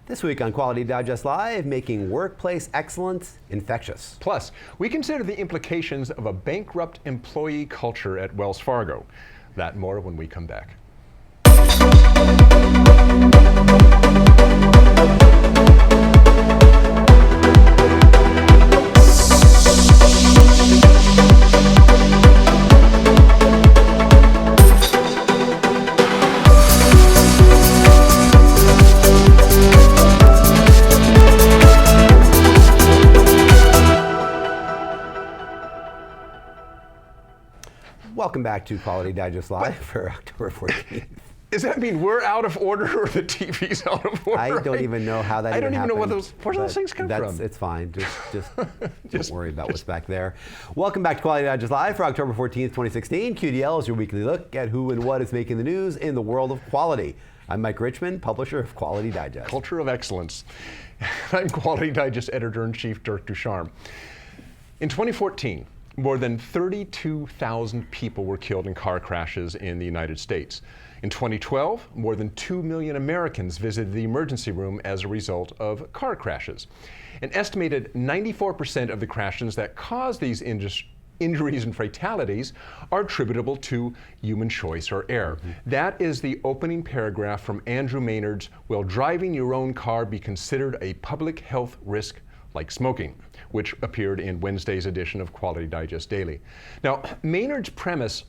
This week on Quality Digest Live, making workplace excellence infectious. Plus, we consider the implications of a bankrupt employee culture at Wells Fargo. That and more when we come back. Welcome back to Quality Digest Live for October 14th. Does that mean we're out of order or the TV's out of order? I don't even know how that I don't even know happened, where those things come from. It's fine. Just don't worry about what's back there. Welcome back to Quality Digest Live for October 14th, 2016. QDL is your weekly look at who and what is making the news in the world of quality. I'm Mike Richmond, publisher of Quality Digest. Culture of excellence. I'm Quality Digest editor-in-chief Dirk Ducharme. In 2014, more than 32,000 people were killed in car crashes in the United States. In 2012, more than 2 million Americans visited the emergency room as a result of car crashes. An estimated 94% of the crashes that cause these injuries and fatalities are attributable to human choice or error. That is the opening paragraph from Andrew Maynard's "Will Driving Your Own Car Be Considered a Public Health Risk Like Smoking?" which appeared in Wednesday's edition of Quality Digest Daily. Now, Maynard's premise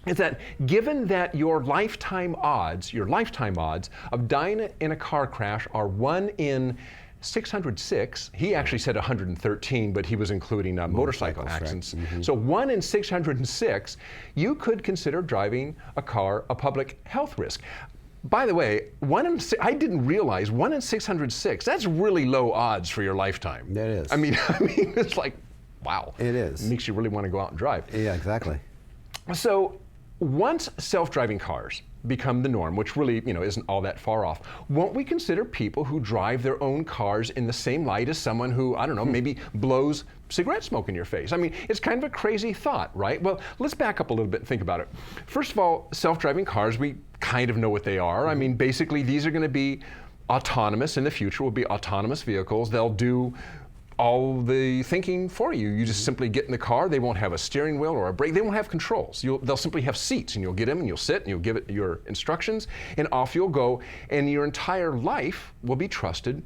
is that given that your lifetime odds of dying in a car crash are 1 in 606, he actually said 113, but he was including motorcycle accidents. So 1 in 606, you could consider driving a car a public health risk. By the way, I didn't realize 1 in 606, that's really low odds for your lifetime. It is. I mean, it's like, wow. It is. It makes you really want to go out and drive. Yeah, exactly. So once self-driving cars become the norm, which really, isn't all that far off, won't we consider people who drive their own cars in the same light as someone who, I don't know, maybe blows cigarette smoke in your face? I mean, it's kind of a crazy thought, right? Well, let's back up a little bit and think about it. First of all, self-driving cars, we kind of know what they are. I mean, basically, these are going to be autonomous in the future, will be autonomous vehicles. They'll do all the thinking for you. You just simply get in the car. They won't have a steering wheel or a brake. They won't have controls. They'll simply have seats, and you'll get in and you'll sit and you'll give it your instructions, and off you'll go. And your entire life will be trusted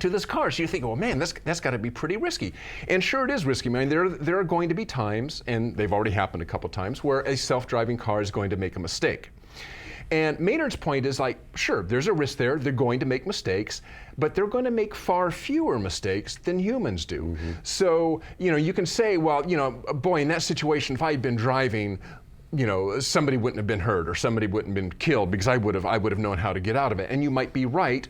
to this car. So you think, well, man, that's got to be pretty risky. And sure, it is risky. I mean, there are going to be times, and they've already happened a couple times, where a self-driving car is going to make a mistake. And Maynard's point is like, sure, there's a risk there. They're going to make mistakes, but they're going to make far fewer mistakes than humans do. So, you can say, well, boy, in that situation, if I had been driving, somebody wouldn't have been hurt or somebody wouldn't have been killed because I would have known how to get out of it. And you might be right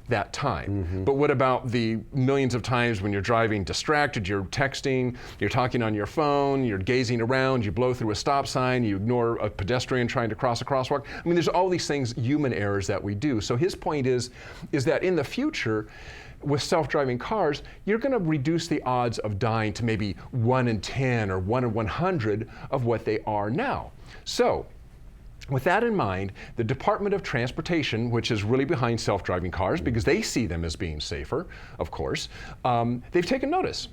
that time. But what about the millions of times when you're driving distracted, you're texting, you're talking on your phone, you're gazing around, you blow through a stop sign, you ignore a pedestrian trying to cross a crosswalk? I mean, there's all these things, human errors that we do. So his point is that in the future, with self-driving cars, you're going to reduce the odds of dying to maybe 1 in 10 or 1 in 100 of what they are now. So, with that in mind, the Department of Transportation, which is really behind self-driving cars because they see them as being safer, of course, they've taken notice.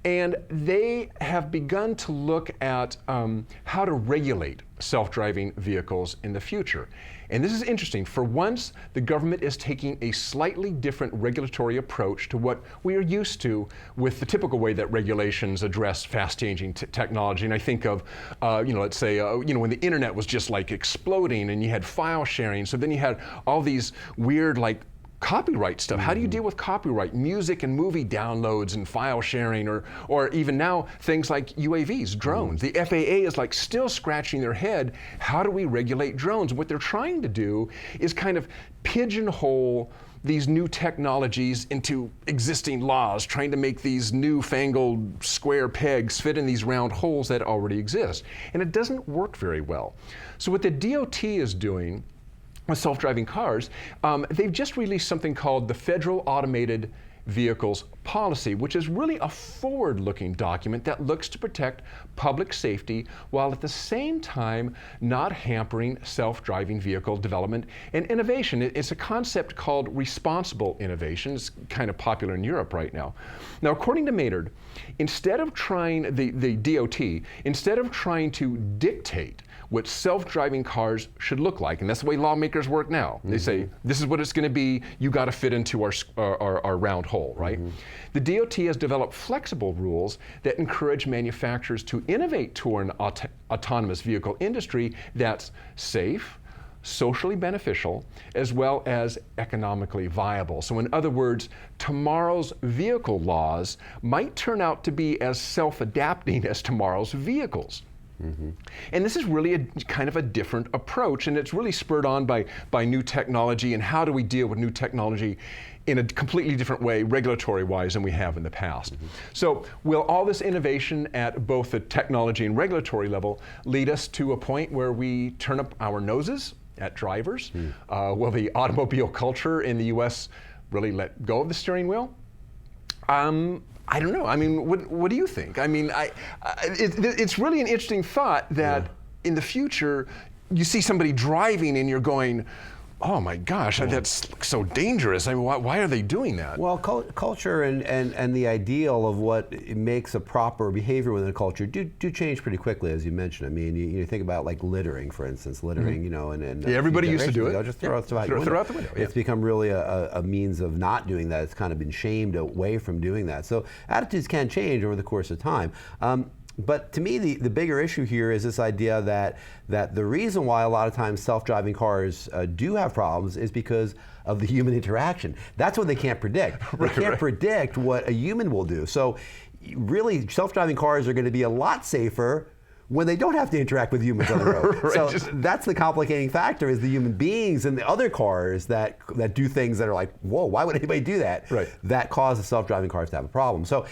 And they have begun to look at how to regulate self-driving vehicles in the future. And this is interesting. For once, the government is taking a slightly different regulatory approach to what we are used to with the typical way that regulations address fast-changing technology. And I think of, let's say, when the internet was just like exploding and you had file sharing, so then you had all these weird copyright stuff. How do you deal with copyright, music and movie downloads and file sharing, or even now things like UAVs, drones? The FAA is still scratching their head. How do we regulate drones? What they're trying to do is kind of pigeonhole these new technologies into existing laws, trying to make these newfangled square pegs fit in these round holes that already exist. And it doesn't work very well. So what the DOT is doing with self-driving cars, they've just released something called the Federal Automated Vehicles Policy, which is really a forward-looking document that looks to protect public safety while at the same time not hampering self-driving vehicle development and innovation. It's a concept called responsible innovation. It's kind of popular in Europe right now. Now, according to Maynard, instead of trying, the DOT, instead of trying to dictate what self-driving cars should look like, and that's the way lawmakers work now. They say, this is what it's going to be, you got to fit into our round hole, right? The DOT has developed flexible rules that encourage manufacturers to innovate toward an autonomous vehicle industry that's safe, socially beneficial, as well as economically viable. So in other words, tomorrow's vehicle laws might turn out to be as self-adapting as tomorrow's vehicles. And this is really a kind of a different approach, and it's really spurred on by new technology and how do we deal with new technology in a completely different way, regulatory-wise, than we have in the past. So will all this innovation at both the technology and regulatory level lead us to a point where we turn up our noses at drivers? Will the automobile culture in the US really let go of the steering wheel? I don't know. I mean, what do you think? I mean, it's really an interesting thought that in the future, you see somebody driving and you're going, oh my gosh, that's so dangerous. I mean, why are they doing that? Well, culture and the ideal of what makes a proper behavior within a culture do change pretty quickly, as you mentioned. I mean, you think about like littering, for instance, littering, you know, and everybody used to do it. Just throw it out the window. Yeah. It's become really a means of not doing that. It's kind of been shamed away from doing that. So attitudes can change over the course of time. But to me, the bigger issue here is this idea that the reason why a lot of times self-driving cars do have problems is because of the human interaction. That's what they can't predict. They can't predict what a human will do. So really, self-driving cars are going to be a lot safer when they don't have to interact with humans on the road. So that's the complicating factor, is the human beings and the other cars that do things that are like, whoa, why would anybody do that? That cause the self-driving cars to have a problem. So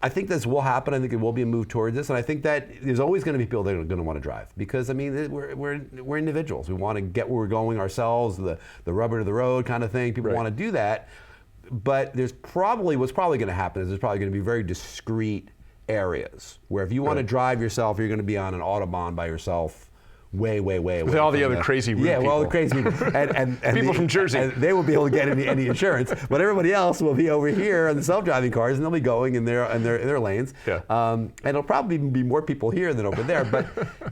I think this will happen. I think it will be a move towards this, and I think that there's always going to be people that are going to want to drive, because I mean we're individuals. We want to get where we're going ourselves, the rubber to the road kind of thing. People want to do that, but what's probably going to happen is there's probably going to be very discrete areas where if you want to drive yourself, you're going to be on an Autobahn by yourself. Way with all the other crazy people. Yeah, well, all the crazy people. And people from Jersey. And they won't be able to get any insurance, but everybody else will be over here on the self-driving cars, and they'll be going in their lanes. And it'll probably be more people here than over there. But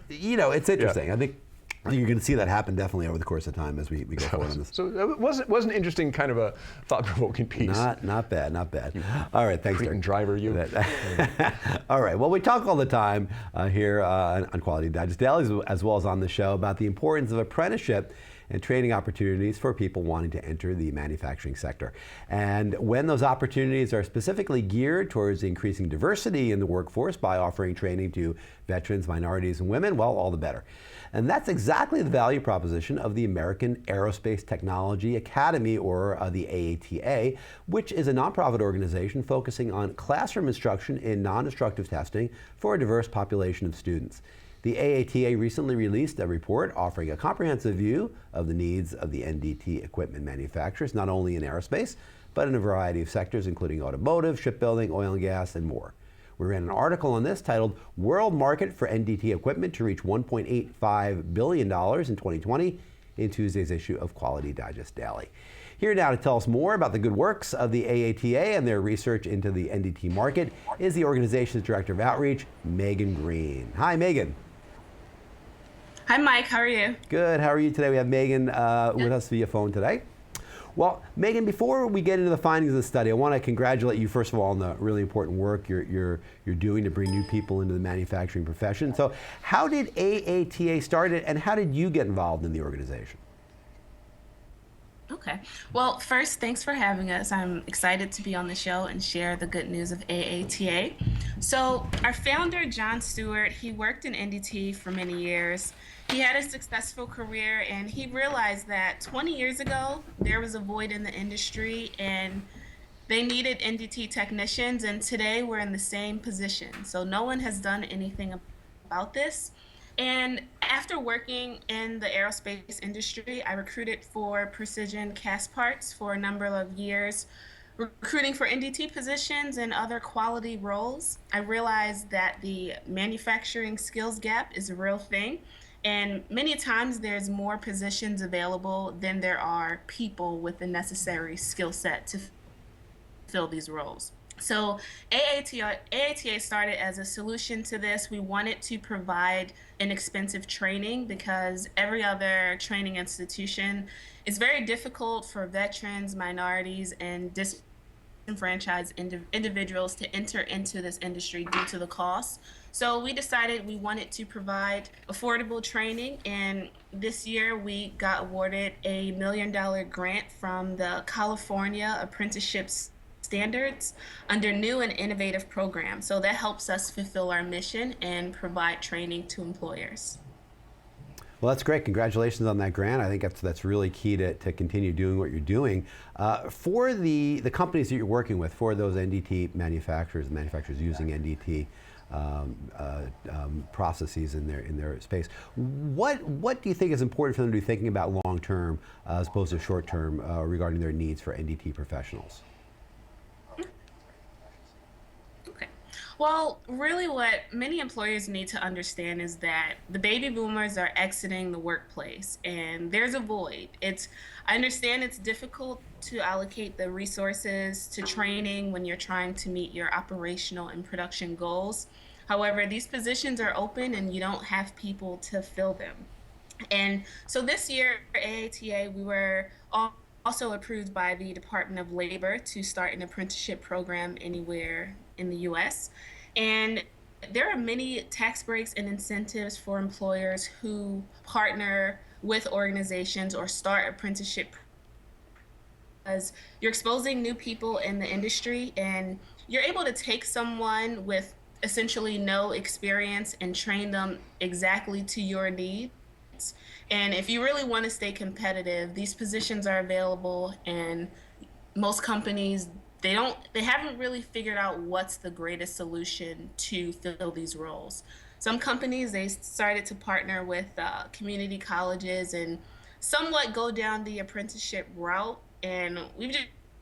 you know, it's interesting. I think you're going to see that happen definitely over the course of time as we go forward on this. So it was an interesting kind of a thought-provoking piece. Not bad, not bad. All right, thanks, Dirk. Driver, you. All right, well, we talk all the time here on Quality Digest Daily, as well as on the show, about the importance of apprenticeship and training opportunities for people wanting to enter the manufacturing sector. And when those opportunities are specifically geared towards increasing diversity in the workforce by offering training to veterans, minorities, and women, well, all the better. And that's exactly the value proposition of the American Aerospace Technology Academy, or the AATA, which is a nonprofit organization focusing on classroom instruction in non-destructive testing for a diverse population of students. The AATA recently released a report offering a comprehensive view of the needs of the NDT equipment manufacturers, not only in aerospace, but in a variety of sectors, including automotive, shipbuilding, oil and gas, and more. We ran an article on this titled "World Market for NDT Equipment to Reach $1.85 billion in 2020" in Tuesday's issue of Quality Digest Daily. Here now to tell us more about the good works of the AATA and their research into the NDT market is the organization's Director of Outreach, Megan Green. Hi, Megan. Hi, Mike. How are you? Good. How are you today? We have Megan with us via phone today. Well, Megan, before we get into the findings of the study, I want to congratulate you, first of all, on the really important work you're doing to bring new people into the manufacturing profession. So how did AATA start it, and how did you get involved in the organization? Okay. Well, first, thanks for having us. I'm excited to be on the show and share the good news of AATA. So our founder, John Stewart, he worked in NDT for many years. He had a successful career, and he realized that 20 years ago, there was a void in the industry, and they needed NDT technicians, and today we're in the same position. So no one has done anything about this. And after working in the aerospace industry, I recruited for precision cast parts for a number of years. recruiting for NDT positions and other quality roles, I realized that the manufacturing skills gap is a real thing. And many times there's more positions available than there are people with the necessary skill set to fill these roles. So AATA started as a solution to this. We wanted to provide inexpensive training because every other training institution is very difficult for veterans, minorities, and disenfranchised individuals to enter into this industry due to the cost. So we decided we wanted to provide affordable training, and this year we got awarded a $1 million grant from the California Apprenticeships Standards under new and innovative programs. So that helps us fulfill our mission and provide training to employers. Well, that's great. Congratulations on that grant. I think that's really key to continue doing what you're doing. For the companies that you're working with, for those NDT manufacturers using NDT processes in their space, what do you think is important for them to be thinking about long term as opposed to short term regarding their needs for NDT professionals? Well, really, what many employers need to understand is that the baby boomers are exiting the workplace and there's a void. I understand it's difficult to allocate the resources to training when you're trying to meet your operational and production goals. However, these positions are open and you don't have people to fill them. And so this year, AATA, we were also approved by the Department of Labor to start an apprenticeship program anywhere in the US. And there are many tax breaks and incentives for employers who partner with organizations or start apprenticeship, because you're exposing new people in the industry and you're able to take someone with essentially no experience and train them exactly to your needs. And if you really want to stay competitive, these positions are available, and most companies, they haven't really figured out what's the greatest solution to fill these roles. Some companies, they started to partner with community colleges and somewhat go down the apprenticeship route, and we've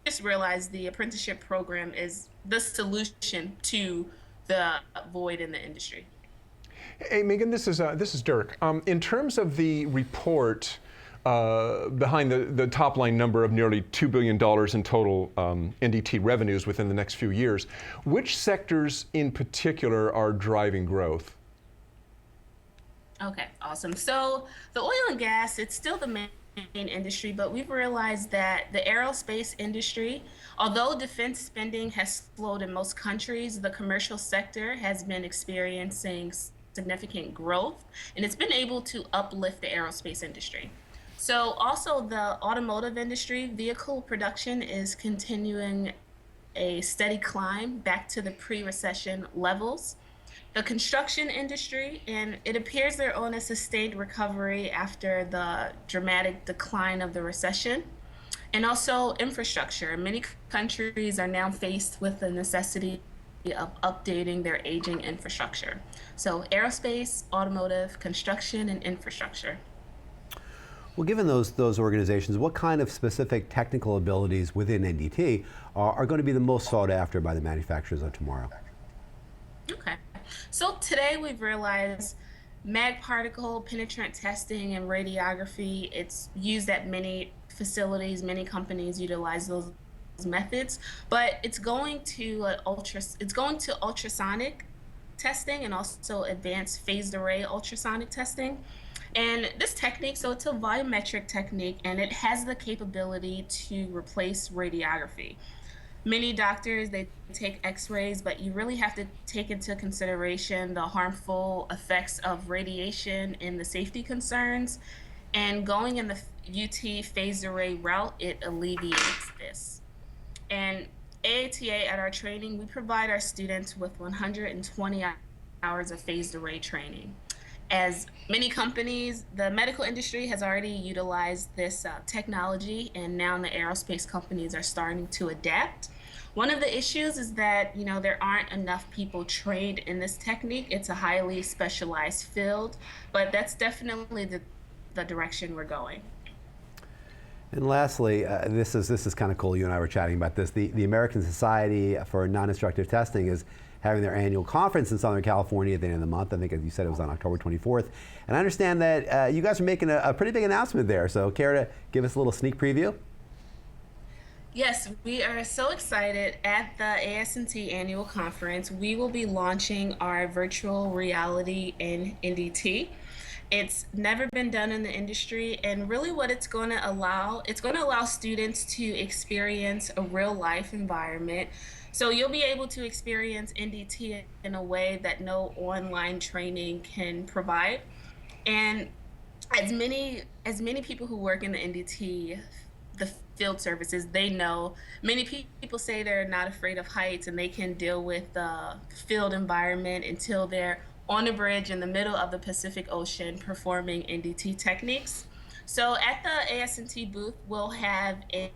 just realized the apprenticeship program is the solution to the void in the industry. Hey, Megan, this is Dirk. In terms of the report behind the top line number of nearly $2 billion in total NDT revenues within the next few years, which sectors in particular are driving growth? Okay, awesome. So the oil and gas, it's still the main industry, but we've realized that the aerospace industry, although defense spending has slowed in most countries, the commercial sector has been experiencing significant growth, and it's been able to uplift the aerospace industry. So also the automotive industry, vehicle production is continuing a steady climb back to the pre-recession levels. The construction industry, and it appears they're on a sustained recovery after the dramatic decline of the recession. And also infrastructure. Many countries are now faced with the necessity of updating their aging infrastructure. So aerospace, automotive, construction, and infrastructure. Well, given those organizations, what kind of specific technical abilities within NDT are going to be the most sought after by the manufacturers of tomorrow? Okay. So today we've realized mag particle penetrant testing and radiography, it's used at many facilities, many companies utilize those methods, but it's going to ultrasonic testing and also advanced phased array ultrasonic testing. And this technique, so it's a volumetric technique and it has the capability to replace radiography. Many doctors, they take x-rays, but you really have to take into consideration the harmful effects of radiation and the safety concerns. And going in the UT phased array route, it alleviates this. And AATA, at our training, we provide our students with 120 hours of phased array training. As many companies, the medical industry has already utilized this technology, and now the aerospace companies are starting to adapt. One of the issues is that, there aren't enough people trained in this technique. It's a highly specialized field, but that's definitely the direction we're going. And lastly, this is kind of cool. You and I were chatting about this. The American Society for Non-Destructive Testing is having their annual conference in Southern California at the end of the month. I think, as you said, it was on October 24th. And I understand that you guys are making a pretty big announcement there. So care to give us a little sneak preview? Yes, we are so excited. At the AS&T annual conference, we will be launching our virtual reality in NDT. It's never been done in the industry, and really what it's going to allow students to experience a real life environment. So you'll be able to experience NDT in a way that no online training can provide. And as many people who work in the NDT, the field services, they know many people say they're not afraid of heights and they can deal with the field environment until they're on a bridge in the middle of the Pacific Ocean performing NDT techniques. So at the AS&T booth, we'll have a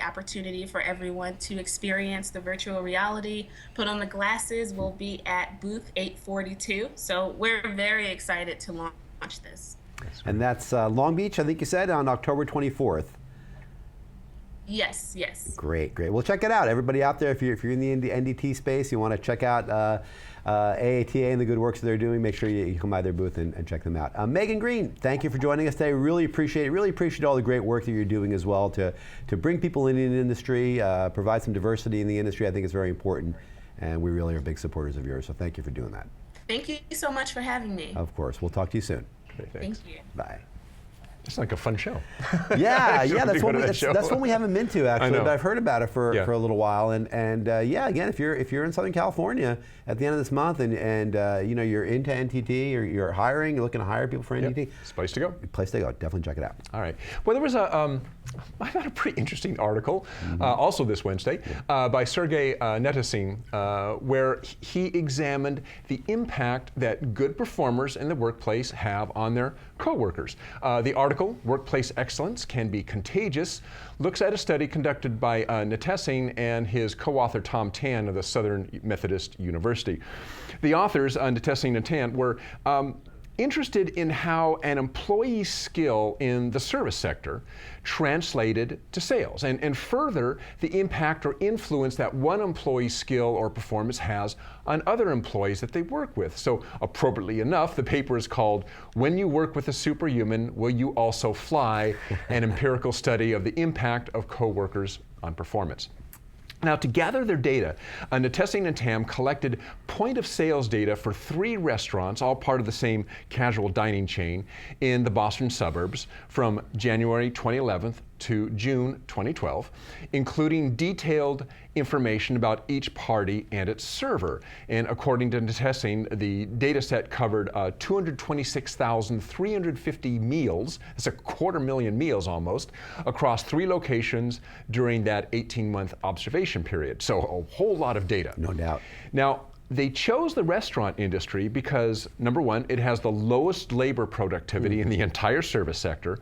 opportunity for everyone to experience the virtual reality, put on the glasses. We'll be at booth 842. So we're very excited to launch this. And that's Long Beach, I think you said, on October 24th. Yes, yes. Great, great. Well, check it out. Everybody out there, if you're in the NDT space, you want to check out AATA and the good works that they're doing, make sure you come by their booth and check them out. Megan Green, thank you for joining us today. Really appreciate it. Really appreciate all the great work that you're doing as well to bring people into the industry, provide some diversity in the industry. I think it's very important, and we really are big supporters of yours. So thank you for doing that. Thank you so much for having me. Of course. We'll talk to you soon. Okay, Thank you. Bye. It's like a fun show. Yeah, Sure, that's one we haven't been to actually, know. but I've heard about it for a little while. And yeah, again, if you're in Southern California at the end of this month and you know you're into NTT or you're hiring, you're looking to hire people for NTT, It's a place to go. place to go. Definitely check it out. All right. Well, there was I thought a pretty interesting article, also this Wednesday, by Sergey Netasin, where he examined the impact that good performers in the workplace have on their coworkers. The article, Workplace Excellence Can Be Contagious, looks at a study conducted by Netasin and his co-author Tom Tan of the Southern Methodist University. The authors, Netasin and Tan, were interested in how an employee's skill in the service sector translated to sales, and further, the impact or influence that one employee's skill or performance has on other employees that they work with. So appropriately enough, the paper is called When You Work with a Superhuman, Will You Also Fly? An empirical study of the impact of coworkers on performance. Now, to gather their data, Netasin and Tam collected point of sales data for 3 restaurants, all part of the same casual dining chain in the Boston suburbs from January 2011 to June 2012, including detailed information about each party and its server. And according to Netasin, the data set covered 226,350 meals, that's 250,000 meals almost, across 3 locations during that 18-month observation period. So a whole lot of data. No doubt. Now, they chose the restaurant industry because, number one, it has the lowest labor productivity in the entire service sector,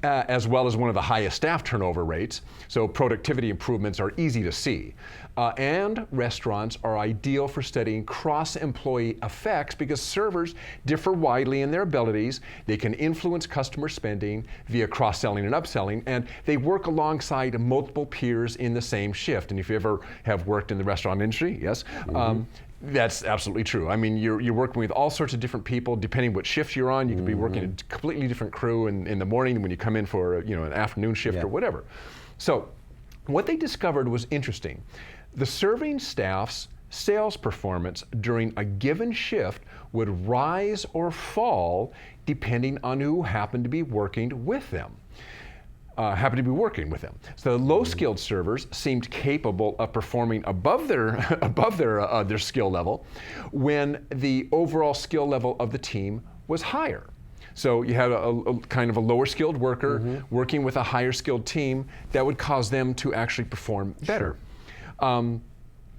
as well as one of the highest staff turnover rates. So productivity improvements are easy to see. And restaurants are ideal for studying cross-employee effects because servers differ widely in their abilities. They can influence customer spending via cross-selling and upselling, and they work alongside multiple peers in the same shift. And if you ever have worked in the restaurant industry, yes, that's absolutely true. I mean, you're working with all sorts of different people, depending what shift you're on. You could be working a completely different crew in the morning when you come in for an afternoon shift or whatever. So what they discovered was interesting. The serving staff's sales performance during a given shift would rise or fall depending on who happened to be working with them. So the low-skilled servers seemed capable of performing above their skill level when the overall skill level of the team was higher. So you had a kind of a lower skilled worker working with a higher skilled team that would cause them to actually perform better. Sure.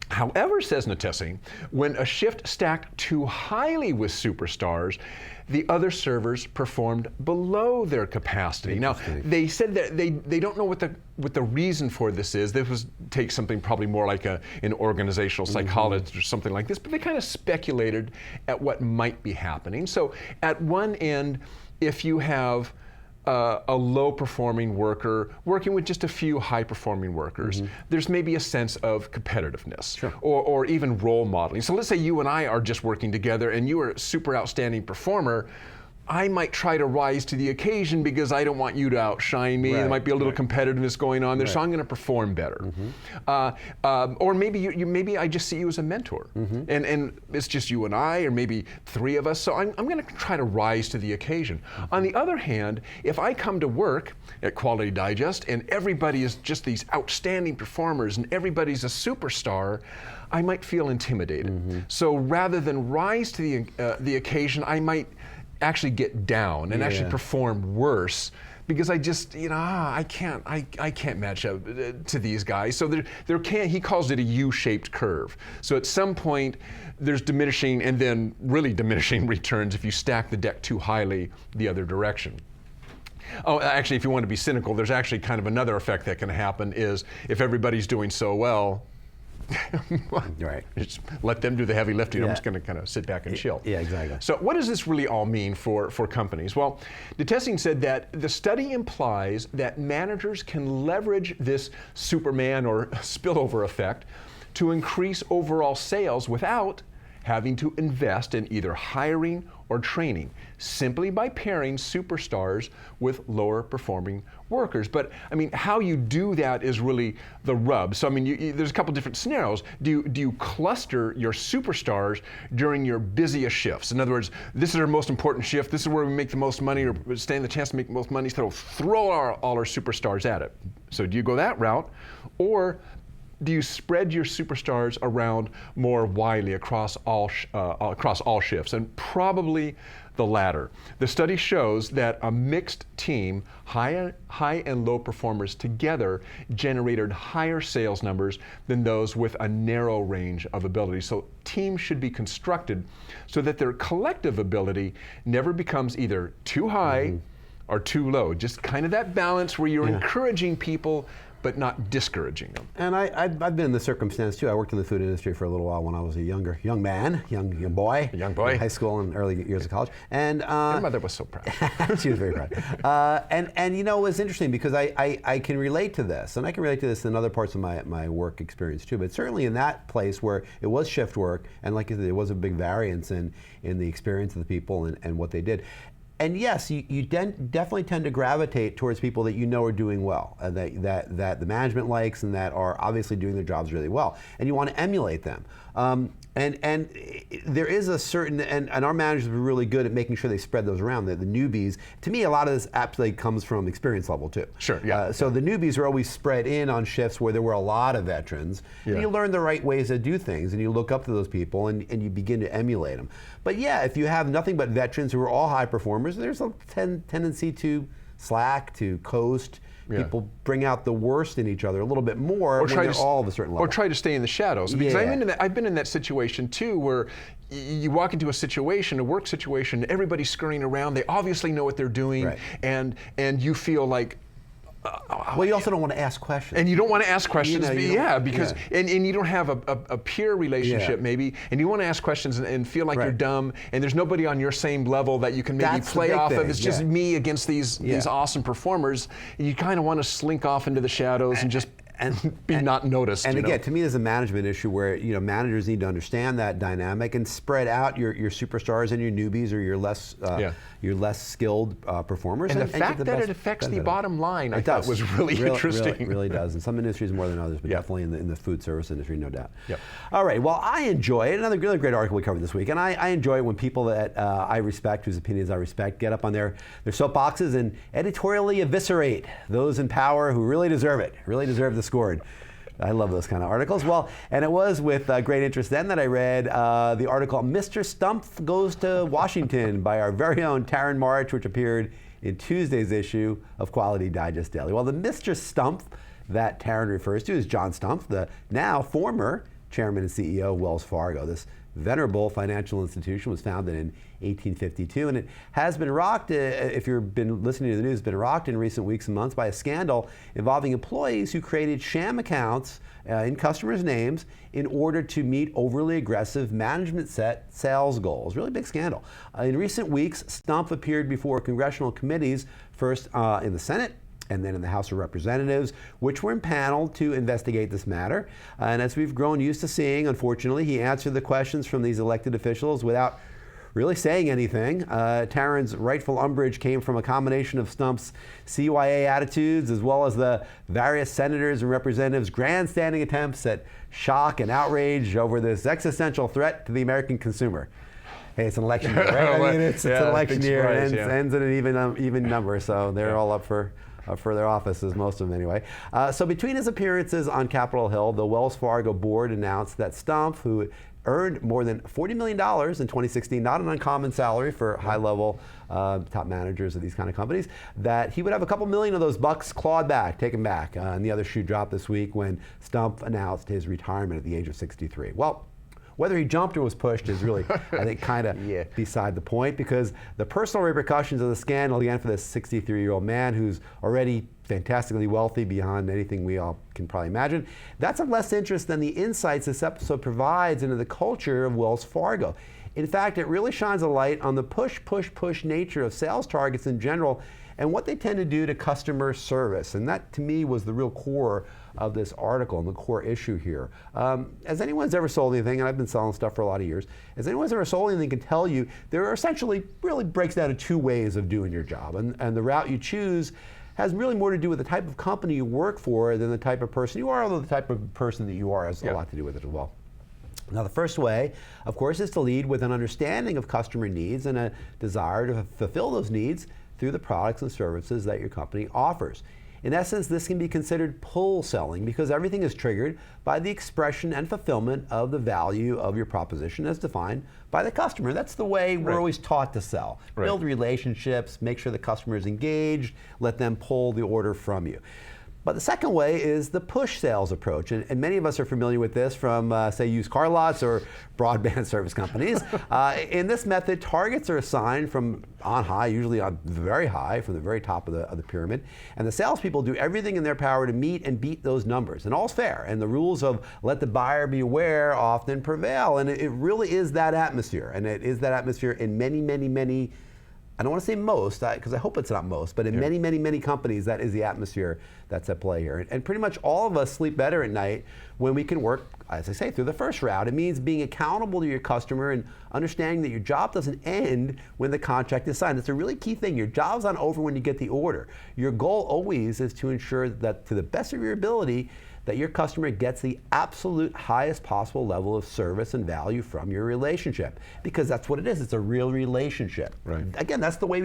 However, says Netasin, when a shift stacked too highly with superstars, the other servers performed below their capacity. Now, they said that they don't know what the reason for this is. This was take something probably more like an organizational psychologist or something like this, but they kind of speculated at what might be happening. So at one end, if you have a low-performing worker working with just a few high-performing workers, there's maybe a sense of competitiveness or even role modeling. So let's say you and I are just working together and you are a super outstanding performer. I might try to rise to the occasion because I don't want you to outshine me. There might be a little competitiveness going on there, so I'm going to perform better. Or maybe maybe I just see you as a mentor, and it's just you and I, or maybe three of us. So I'm going to try to rise to the occasion. On the other hand, if I come to work at Quality Digest and everybody is just these outstanding performers and everybody's a superstar, I might feel intimidated. So rather than rise to the occasion, I might actually get down and actually perform worse because I just, I can't match up to these guys. So he calls it a U-shaped curve. So at some point there's diminishing and then really diminishing returns if you stack the deck too highly the other direction. Oh, actually, if you want to be cynical, there's actually kind of another effect that can happen is if everybody's doing so well, just let them do the heavy lifting. I'm just going to kind of sit back and chill. Yeah, exactly. So what does this really all mean for companies? Well, the testing said that the study implies that managers can leverage this Superman or spillover effect to increase overall sales without having to invest in either hiring or training, simply by pairing superstars with lower performing workers. But I mean, how you do that is really the rub. So I mean, there's a couple different scenarios. Do you cluster your superstars during your busiest shifts? In other words, this is our most important shift, this is where we make the most money or stand the chance to make the most money, so throw all our superstars at it. So do you go that route, or do you spread your superstars around more widely across all shifts? And probably the latter. The study shows that a mixed team, high and low performers together, generated higher sales numbers than those with a narrow range of ability. So teams should be constructed so that their collective ability never becomes either too high or too low. Just kind of that balance where you're encouraging people but not discouraging them. And I've been in the circumstance too. I worked in the food industry for a little while when I was a young boy, in high school and early years of college. And your mother was so proud. She was very proud. And it was interesting because I can relate to this, and I can relate to this in other parts of my work experience too. But certainly in that place where it was shift work, and like I said, there was a big variance in the experience of the people and what they did. And yes, you definitely tend to gravitate towards people that you know are doing well, that the management likes and that are obviously doing their jobs really well, and you want to emulate them. And there is a certain, and our managers are really good at making sure they spread those around, the newbies. To me, a lot of this absolutely comes from experience level too. Sure, yeah. So the newbies are always spread in on shifts where there were a lot of veterans, and you learn the right ways to do things, and you look up to those people, and you begin to emulate them. But yeah, if you have nothing but veterans who are all high performers, there's a tendency to slack, to coast. People bring out the worst in each other a little bit more when they're all of a certain level. Or try to stay in the shadows. Because I've been in that situation too, where you walk into a work situation, everybody's scurrying around, they obviously know what they're doing, and you feel like, well, you also don't want to ask questions. And you don't want to ask questions, and you don't have a peer relationship maybe, and you want to ask questions and feel like you're dumb, and there's nobody on your same level that you can maybe play off of. It's just me against these awesome performers. And you kind of want to slink off into the shadows and just be not noticed. And again, to me, there's a management issue where managers need to understand that dynamic and spread out your superstars and your newbies or your less skilled performers. And the fact that it affects the bottom line, I thought was really interesting. It really does. In some industries more than others, but definitely in the food service industry, no doubt. Yep. All right. Well, I enjoy it. Another really great article we covered this week, and I enjoy it when people that I respect, whose opinions I respect, get up on their soapboxes and editorially eviscerate those in power who really deserve it, really deserve the scored. I love those kind of articles. Well, and it was with great interest then that I read the article Mr. Stumpf Goes to Washington by our very own Taryn March, which appeared in Tuesday's issue of Quality Digest Daily. Well, the Mr. Stumpf that Taryn refers to is John Stumpf, the now former chairman and CEO of Wells Fargo. This venerable financial institution, was founded in 1852, and it has been rocked, if you've been listening to the news, been rocked in recent weeks and months by a scandal involving employees who created sham accounts in customers' names in order to meet overly aggressive management set sales goals. Really big scandal. In recent weeks, Stumpf appeared before congressional committees, first in the Senate and then in the House of Representatives, which were impaneled to investigate this matter. And as we've grown used to seeing, unfortunately, he answered the questions from these elected officials without really saying anything. Taryn's rightful umbrage came from a combination of Stumpf's CYA attitudes as well as the various senators and representatives' grandstanding attempts at shock and outrage over this existential threat to the American consumer. Hey, it's an election year, right? I mean, it's an election year, and ends in an even number, so they're all up for their offices, most of them anyway. So between his appearances on Capitol Hill, the Wells Fargo board announced that Stumpf, who earned more than $40 million in 2016, not an uncommon salary for high-level top managers of these kind of companies, that he would have a couple million of those bucks clawed back, taken back. And the other shoe dropped this week when Stumpf announced his retirement at the age of 63. Well, whether he jumped or was pushed is really, I think, kind of beside the point, because the personal repercussions of the scandal, again, for this 63-year-old man who's already fantastically wealthy beyond anything we all can probably imagine, that's of less interest than the insights this episode provides into the culture of Wells Fargo. In fact, it really shines a light on the push nature of sales targets in general and what they tend to do to customer service. And that, to me, was the real core of this article and the core issue here. As anyone's ever sold anything, and I've been selling stuff for a lot of years, as anyone's ever sold anything can tell you, there are essentially really breaks down to two ways of doing your job. And the route you choose has really more to do with the type of company you work for than the type of person you are, although the type of person that you are has a lot to do with it as well. Now, the first way, of course, is to lead with an understanding of customer needs and a desire to fulfill those needs through the products and services that your company offers. In essence, this can be considered pull selling because everything is triggered by the expression and fulfillment of the value of your proposition as defined by the customer. That's the way we're always taught to sell. Build relationships, make sure the customer is engaged, let them pull the order from you. But the second way is the push sales approach, and many of us are familiar with this from, say, used car lots or broadband service companies. In this method, targets are assigned from on high, usually on very high, from the very top of the pyramid, and the salespeople do everything in their power to meet and beat those numbers, and all's fair, and the rules of let the buyer beware often prevail, and it really is that atmosphere, and it is that atmosphere in many, I don't want to say most, because I hope it's not most, but in many companies, that is the atmosphere that's at play here. And pretty much all of us sleep better at night when we can work, as I say, through the first route. It means being accountable to your customer and understanding that your job doesn't end when the contract is signed. It's a really key thing. Your job's not over when you get the order. Your goal always is to ensure that, to the best of your ability, that your customer gets the absolute highest possible level of service and value from your relationship, because that's what it is. It's a real relationship. Right. Again, that's the way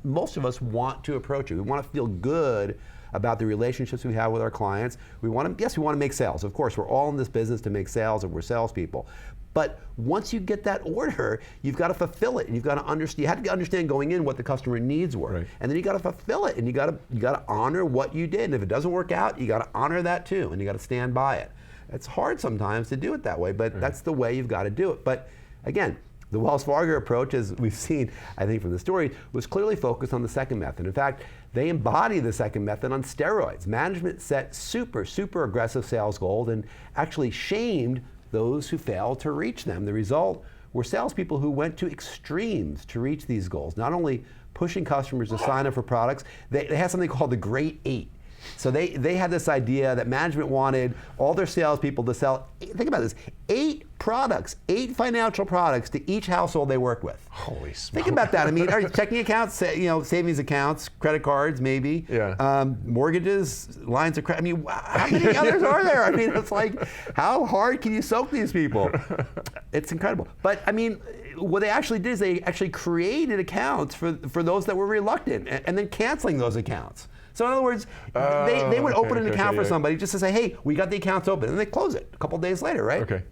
most of us want to approach it. We want to feel good about the relationships we have with our clients. We want to make sales. Of course, we're all in this business to make sales, and we're salespeople. But once you get that order, you've got to fulfill it, and you've got to understand. You have to understand going in what the customer needs were, and then you got to fulfill it, and you got to honor what you did. And if it doesn't work out, you got to honor that too, and you got to stand by it. It's hard sometimes to do it that way, but that's the way you've got to do it. But again, the Wells Fargo approach, as we've seen, I think from the story, was clearly focused on the second method. In fact, they embody the second method on steroids. Management set super aggressive sales goals and actually shamed those who failed to reach them. The result were salespeople who went to extremes to reach these goals, not only pushing customers to sign up for products, they had something called the Great Eight. So they had this idea that management wanted all their salespeople to sell, think about this, 8 financial products to each household they work with. Holy smokes. Think about that. I mean, checking accounts, savings accounts, credit cards, maybe, mortgages, lines of credit. I mean, how many others are there? I mean, it's like, how hard can you soak these people? It's incredible. But I mean, what they actually did is they actually created accounts for those that were reluctant, and then canceling those accounts. So in other words, they would open an account for somebody just to say, hey, we got the accounts open, and they close it a couple days later, right? Okay.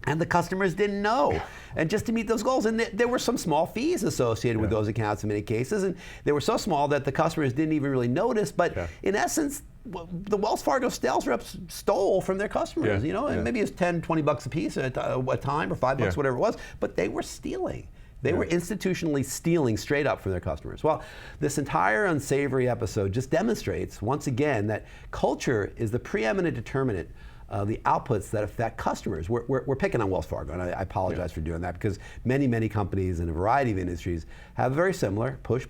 And the customers didn't know. And just to meet those goals, and there were some small fees associated with those accounts in many cases, and they were so small that the customers didn't even really notice, but in essence, the Wells Fargo sales reps stole from their customers, and maybe it's 10, 20 bucks a piece at a time, or $5, whatever it was, but they were stealing. They were institutionally stealing straight up from their customers. Well, this entire unsavory episode just demonstrates, once again, that culture is the preeminent determinant of the outputs that affect customers. We're picking on Wells Fargo, and I apologize for doing that, because many, many companies in a variety of industries have a very similar push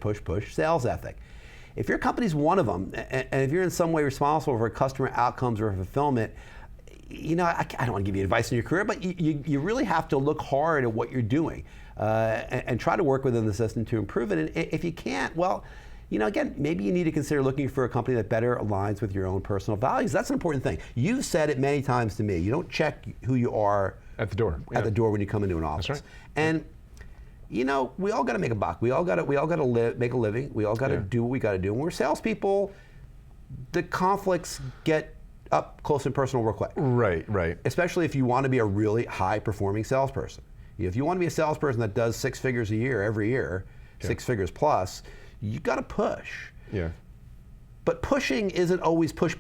sales ethic. If your company's one of them, and if you're in some way responsible for customer outcomes or fulfillment, I don't want to give you advice in your career, but you really have to look hard at what you're doing and try to work within the system to improve it. And if you can't, well, again, maybe you need to consider looking for a company that better aligns with your own personal values. That's an important thing. You've said it many times to me. You don't check who you are at the door. At the door when you come into an office. That's right. And we all got to make a buck. We all got to make a living. We all got to do what we got to do. When we're salespeople, the conflicts get up close and personal real quick. Right. Especially if you want to be a really high-performing salesperson. If you want to be a salesperson that does 6 figures a year every year, 6 figures plus, you got to push. Yeah. But pushing isn't always push.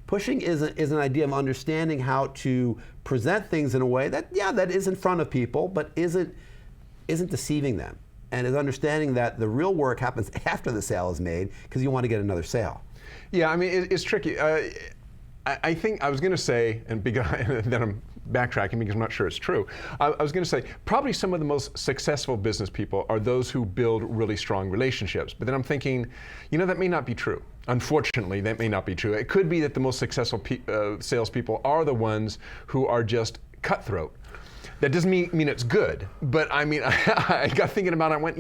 Pushing is an idea of understanding how to present things in a way that is in front of people, but isn't deceiving them, and is understanding that the real work happens after the sale is made, because you want to get another sale. Yeah, I mean, it's tricky. I think I was going to say, and then I'm backtracking because I'm not sure it's true. I was going to say, probably some of the most successful business people are those who build really strong relationships. But then I'm thinking, that may not be true. Unfortunately, that may not be true. It could be that the most successful salespeople are the ones who are just cutthroat. That doesn't mean it's good, but I mean, I got thinking about it. I went,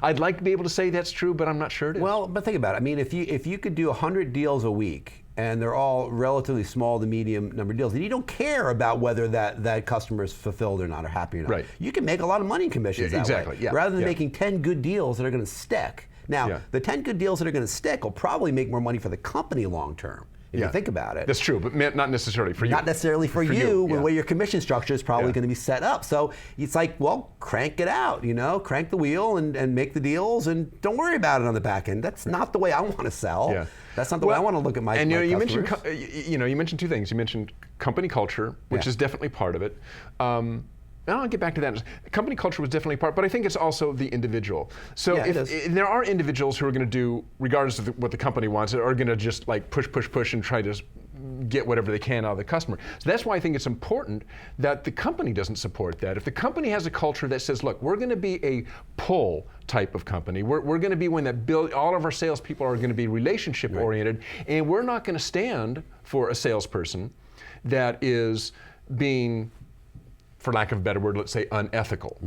I'd like to be able to say that's true, but I'm not sure it is. Well, but think about it. I mean, if you could do 100 deals a week, and they're all relatively small to medium number deals, and you don't care about whether that customer is fulfilled or not, or happy or not. Right. You can make a lot of money in commissions that exactly, way, yeah, rather than making 10 good deals that are going to stick. Now, the 10 good deals that are going to stick will probably make more money for the company long term, if you think about it. That's true, but not necessarily for you. Not necessarily for you, yeah. the way your commission structure is probably going to be set up. So it's like, well, crank it out, crank the wheel and make the deals, and don't worry about it on the back end. That's not the way I want to sell. Yeah. That's not the way I want to look at my customers. You mentioned two things. You mentioned company culture, which is definitely part of it. And I'll get back to that. Company culture was definitely part, but I think it's also the individual. So if there are individuals who are going to do, regardless of what the company wants, are going to just like push and try to get whatever they can out of the customer. So that's why I think it's important that the company doesn't support that. If the company has a culture that says, look, we're going to be a pull type of company, we're going to be one that all of our salespeople are going to be relationship oriented, and we're not going to stand for a salesperson that is being, for lack of a better word, let's say unethical.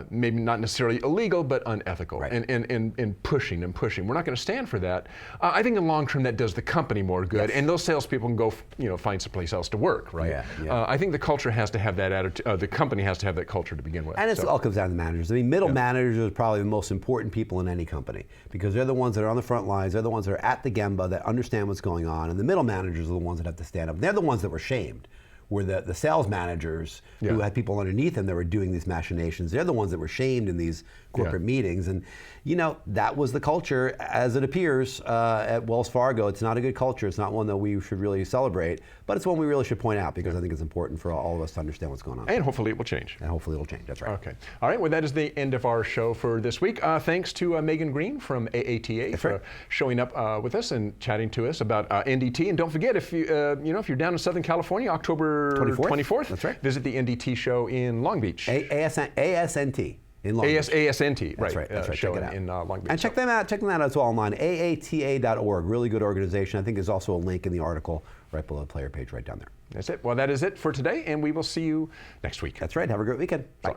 Maybe not necessarily illegal, but unethical, and pushing. We're not going to stand for that. I think in the long term that does the company more good, and those salespeople can go, find someplace else to work, right? I think the culture has to have that attitude. The company has to have that culture to begin with. And it all comes down to managers. I mean, middle managers are probably the most important people in any company, because they're the ones that are on the front lines. They're the ones that are at the gemba, that understand what's going on, and the middle managers are the ones that have to stand up. They're the ones that were shamed. Were the sales managers who had people underneath them that were doing these machinations. They're the ones that were shamed in these corporate meetings. And that was the culture as it appears at Wells Fargo. It's not a good culture. It's not one that we should really celebrate, but it's one we really should point out, because I think it's important for all of us to understand what's going on. And hopefully it will change. That's right. Okay. All right, well, that is the end of our show for this week. Thanks to Megan Green from AATA for showing up with us and chatting to us about NDT. And don't forget, if if you're down in Southern California, October 24th, that's right, visit the NDT show in Long Beach. ASNT. In Long Beach. ASNT, That's right. show check it out. in Long Beach. And check them out as well online. AATA.org. Really good organization. I think there's also a link in the article right below the player page right down there. That's it. Well, that is it for today, and we will see you next week. That's right. Have a great weekend. Bye.